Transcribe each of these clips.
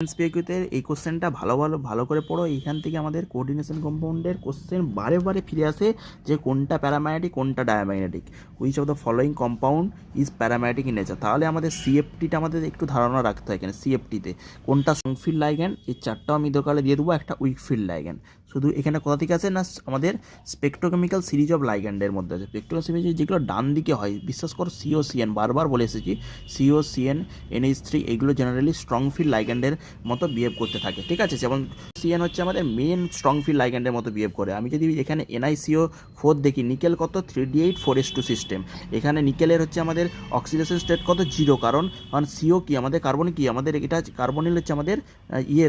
এমসিকিউতে এই কোশ্চেনটা ভালো করে পড়ো। এইখান থেকে আমাদের কোঅর্ডিনেশন কম্পাউন্ডের কোশ্চেন বারে ফিরে আসে যে কোনটা প্যারাম্যাগনেটিক কোনটা diamagnetic, which of the following compound is paramagnetic in nature. তাহলে আমাদের সিএফটিটা আমাদের একটু ধারণা রাখতে হয় এখানে। সিএফটিতে কোনটা স্ট্রং ফিল্ড লাইগ্যান্ড, এই চারটাও আমি দরকারে দিয়ে দেবো, একটা উইক ফিল্ড লাইগ্যান্ড। শুধু এখানে কোথা থেকে আছে না, আমাদের স্পেকট্রোকেমিক্যাল সিরিজ অফ লাইগ্যান্ডের মধ্যে আছে। স্পেকট্রোকেমিক্যাল সিরিজ যেগুলো ডান দিকে হয়, বিশ্বাস করো সিওসিএন, বারবার বলে এসেছি, সিওসিএন NH3 এইগুলো জেনারেলি স্ট্রং ফিল্ড লাইগ্যান্ডের মতো বিহেভ করতে থাকে, ঠিক আছে। যেমন সিএন হচ্ছে আমাদের মেন স্ট্রং ফিল্ড লাইগ্যান্ডের মতো বিহেভ করে। আমি যদি এখানে NiCO4 দেখি, নিকেল কত 3D8 4s2 সিস্টেম। এখানে নিকেলের হচ্ছে আমাদের অক্সিডেশন স্টেট কত 0, কারণ সিও কি আমাদের কার্বন, কি আমাদের এটা কার্বনিল হচ্ছে আমাদের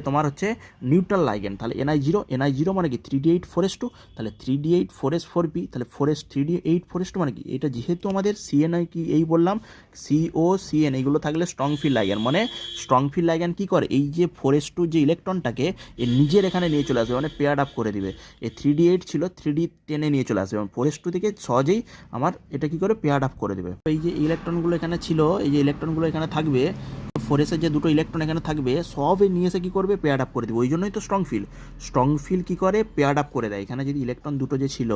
তোমার হচ্ছে নিউট্রাল লাইগ্যান্ড। তাহলে Ni0 মানে কি 3D8 4s2, তাহলে 3D8 4s4p, তাহলে 3D8 4s2 মানে কি এটা, যেহেতু আমাদের CNI কি এই বললাম COCN এইগুলো থাকলে স্ট্রং ফিল্ড লাইগ্যান্ড। মানে স্ট্রং ফিল্ড লাইগ্যান্ড কী করে, এই যে 4s2 যে ইলেকট্রনটাকে নিজের এখানে নিয়ে চলে আসবে, মানে পেয়ার আপ করে দিবে। এই 3D8 ছিল 3D10 নিয়ে চলে আসবে, এবং 4s2 থেকে সহজেই আমার এটা কী করে পেয়ার আপ করে দেবে। এই যে ইলেকট্রনগুলো এখানে ছিল, এই যে ইলেকট্রনগুলো এখানে থাকবে, 4s-এর যে দুটো ইলেকট্রন এখানে থাকবে, সবই নিয়ে এসে কী করবে, পেয়ার আপ করে দেবে। ওই জন্যই তো স্ট্রং ফিল্ড কী করে, পেয়ার আপ করে দেয়। এখানে যদি ইলেকট্রন দুটো যে ছিল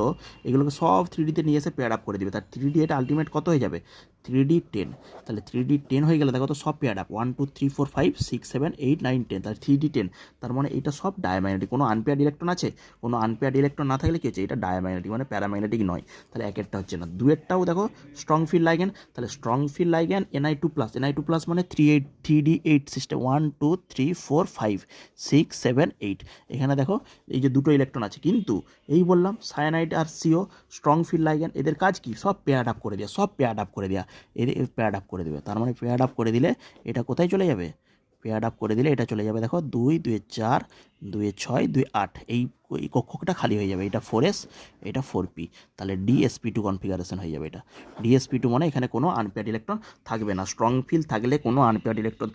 এগুলোকে সব 3D-তে নিয়ে এসে পেয়ার আপ করে দেবে। তার 3D এটা আলটিমেট কত হয়ে যাবে 3D10। তাহলে 3D10 হয়ে গেলে দেখো তো সব পেয়ার আপ, 1 2 3 4 5 6 7 8 9 10, তাহলে 3D10। তার মানে এটা সব ডায়াম্যাগনেটিক। কোনো আনপেয়ার্ড ইলেকট্রন আছে, কোনো আনপেয়ার্ড ইলেকট্রন না থাকলে কী হচ্ছে, এটা ডায়াম্যাগনেটিক, মানে প্যারাম্যাগনেটিক নয়। তাহলে একেরটা হচ্ছে না, দুয়েরটাও দেখো স্ট্রং ফিল্ড লাইগ্যান্ড। তাহলে স্ট্রং ফিল্ড লাইগ্যান্ড Ni2+ মানে 3D8 সিস্টেম, 1 2 3 4 5 6 7 8। এখানে দেখো এই যে দুটো ইলেকট্রন আছে, কিন্তু এই বললাম সায়ানাইড আর CO স্ট্রং ফিল্ড লাইগ্যান্ড, এদের কাজ কি, সব পেয়ার আপ করে দেওয়া, এদের পেয়ার আপ করে দেবে। তার মানে পেয়ার আপ করে দিলে এটা কোথায় চলে যাবে, পেয়ার আপ করে দিলে এটা চলে যাবে দেখো 2 2 4 2 6 2 8, এই কক্ষটা খালি হয়ে যাবে। এটা 4s, এটা 4p, তাহলে DsP2 কনফিগারেশন হয়ে যাবে। এটা DsP2 মানে এখানে কোনো আনপেয়ার্ড ইলেকট্রন থাকবে না। স্ট্রং ফিল্ড থাকলে কোনো আনপেয়ার্ড ইলেকট্রন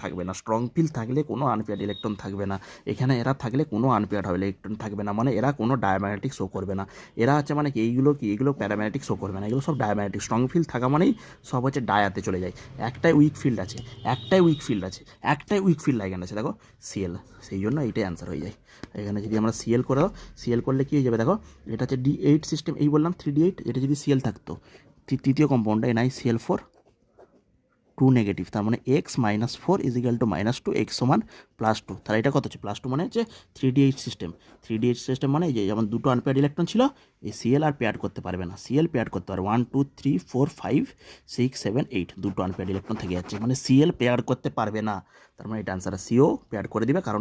থাকবে না, এখানে এরা থাকলে কোনো আনপেয়ার্ড হবে ইলেকট্রন থাকবে না, মানে এরা কোনো ডায়াম্যাগনেটিক শো করবে না। এরা হচ্ছে মানে কি এইগুলো প্যারাম্যাগনেটিক শো করবে না, এগুলো সব ডায়াম্যাগনেটিক। স্ট্রং ফিল্ড থাকা মানেই সব হচ্ছে ডায়াতে চলে যায়। একটাই উইক ফিল্ড লাইগ্যান্ড আছে দেখো Cl, সেই জন্য এইটাই অ্যান্সার হয়ে যায়। এখানে যদি আমরা Cl করে দাও, Cl করলে কী হয়ে যাবে দেখো, এটা হচ্ছে D8 সিস্টেম, এই বললাম 3D8, এটা যদি Cl থাকতো, তৃতীয় কম্পাউন্ডটা NiCl4 2 নেগেটিভ, তার মানে x - 4 = -2, x = +2। তাহলে এটা কত হচ্ছে +2, মানে হচ্ছে 3D8 সিস্টেম মানে এই যে যেমন দুটো আনপেয়ার্ড ইলেকট্রন ছিল, এই Cl আর পেয়ার করতে পারবে না, Cl পেয়ার করতে পারবে 1 2 3 4 5 6 7 8, দুটো আনপেয়ার্ড ইলেকট্রন থেকে যাচ্ছে, মানে Cl পেয়ার করতে পারবে না। তার মানে এটা আনসার CO পেয়ার করে দিবে, কারণ